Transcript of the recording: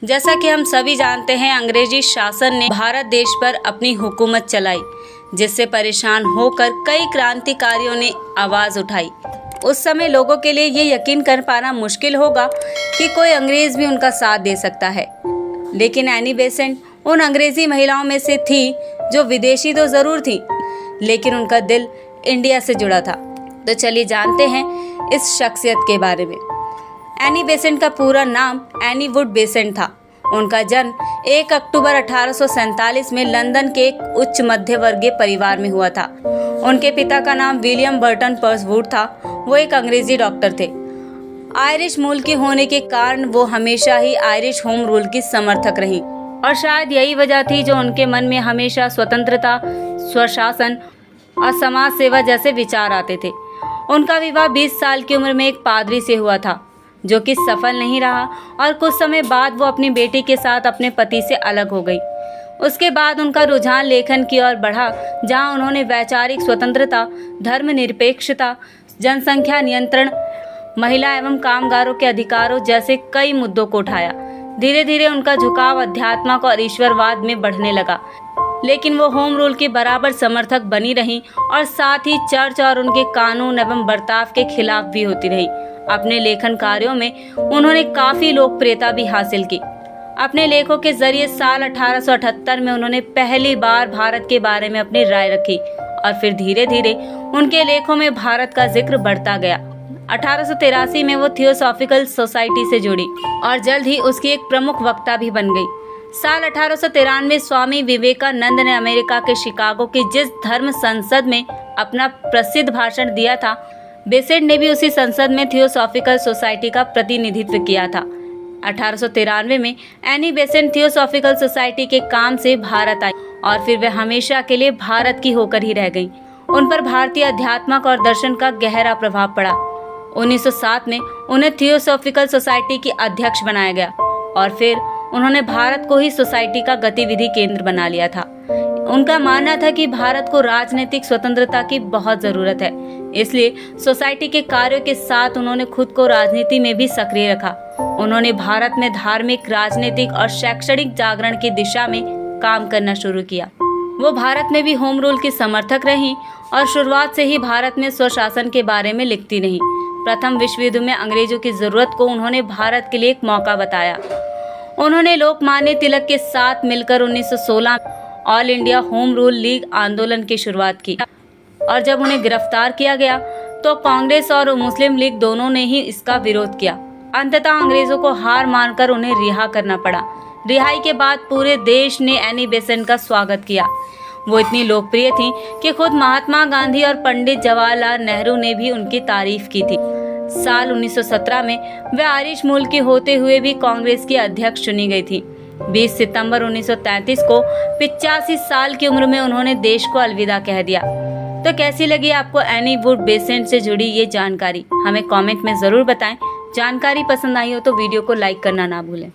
जैसा कि हम सभी जानते हैं, अंग्रेजी शासन ने भारत देश पर अपनी हुकूमत चलाई, जिससे परेशान होकर कई क्रांतिकारियों ने आवाज़ उठाई। उस समय लोगों के लिए ये यकीन कर पाना मुश्किल होगा कि कोई अंग्रेज़ भी उनका साथ दे सकता है। लेकिन एनी बेसेंट उन अंग्रेज़ी महिलाओं में से थी जो विदेशी तो ज़रूर थी, लेकिन उनका दिल इंडिया से जुड़ा था। तो चलिए जानते हैं इस शख्सियत के बारे में। एनी बेसेंट का पूरा नाम एनी वुड बेसेंट था। उनका जन्म 1 अक्टूबर 1847 में लंदन के एक उच्च मध्य वर्गीय परिवार में हुआ था। उनके पिता का नाम विलियम बर्टन पर्सवुड था। वो एक अंग्रेजी डॉक्टर थे। आयरिश मूल की होने के कारण वो हमेशा ही आयरिश होम रूल की समर्थक रहीं, और शायद यही वजह थी जो उनके मन में हमेशा स्वतंत्रता, स्वशासन और समाज सेवा जैसे विचार आते थे। उनका विवाह 20 साल की उम्र में एक पादरी से हुआ था, जो कि सफल नहीं रहा, और कुछ समय बाद वो अपनी बेटी के साथ अपने पति से अलग हो गई। उसके बाद उनका रुझान लेखन की ओर बढ़ा, जहां उन्होंने वैचारिक स्वतंत्रता, धर्मनिरपेक्षता, जनसंख्या नियंत्रण, महिला एवं कामगारों के अधिकारों जैसे कई मुद्दों को उठाया। धीरे धीरे उनका झुकाव अध्यात्मक और ईश्वरवाद में बढ़ने लगा, लेकिन वो होम रूल की बराबर समर्थक बनी रहीं और साथ ही चर्च और उनके कानून एवं बर्ताव के खिलाफ भी होती रहीं। अपने लेखन कार्यों में उन्होंने काफ़ी लोकप्रियता भी हासिल की। अपने लेखों के जरिए साल 1878 में उन्होंने पहली बार भारत के बारे में अपनी राय रखी, और फिर धीरे धीरे उनके लेखों में भारत का जिक्र बढ़ता गया। 1883 में वो थियोसॉफिकल सोसाइटी से जुड़ी और जल्द ही उसकी एक प्रमुख वक्ता भी बन गई। साल 1893 में स्वामी विवेकानंद ने अमेरिका के शिकागो की जिस धर्म संसद में अपना प्रसिद्ध भाषण दिया था, बेसेंट ने भी उसी संसद में थियोसॉफिकल सोसाइटी का प्रतिनिधित्व किया था। 1893 में एनी बेसेंट थियोसॉफिकल सोसाइटी के काम से भारत आई, और फिर वे हमेशा के लिए भारत की होकर ही रह गईं। उन पर भारतीय अध्यात्मक और दर्शन का गहरा प्रभाव पड़ा। 1907 में उन्हें थियोसॉफिकल सोसाइटी की अध्यक्ष बनाया गया, और फिर उन्होंने भारत को ही सोसाइटी का गतिविधि केंद्र बना लिया था। उनका मानना था कि भारत को राजनीतिक स्वतंत्रता की बहुत जरूरत है, इसलिए सोसाइटी के कार्यों के साथ उन्होंने खुद को राजनीति में भी सक्रिय रखा। उन्होंने भारत में धार्मिक, राजनीतिक और शैक्षणिक जागरण की दिशा में काम करना शुरू किया। वो भारत में भी होम रूल की समर्थक रहीं और शुरुआत से ही भारत में स्वशासन के बारे में लिखती रहीं। प्रथम विश्व युद्ध में अंग्रेजों की जरूरत को उन्होंने भारत के लिए एक मौका बताया। उन्होंने लोकमान्य तिलक के साथ मिलकर 1916 all India home rule league आंदोलन की शुरुआत की, और जब उन्हें गिरफ्तार किया गया तो कांग्रेस और मुस्लिम लीग दोनों ने ही इसका विरोध किया। अंततः अंग्रेजों को हार मानकर उन्हें रिहा करना पड़ा। रिहाई के बाद पूरे देश ने एनी बेसेंट का स्वागत किया। वो इतनी लोकप्रिय थी कि खुद महात्मा गांधी और पंडित जवाहरलाल नेहरू ने भी उनकी तारीफ की थी। साल 1917 में वे आयरिश मूल की होते हुए भी कांग्रेस की अध्यक्ष चुनी गई थी। 20 सितंबर 1933 को 85 साल की उम्र में उन्होंने देश को अलविदा कह दिया। तो कैसी लगी आपको एनी वुड बेसेंट से जुड़ी ये जानकारी? हमें कमेंट में ज़रूर बताएं। जानकारी पसंद आई हो तो वीडियो को लाइक करना ना भूलें।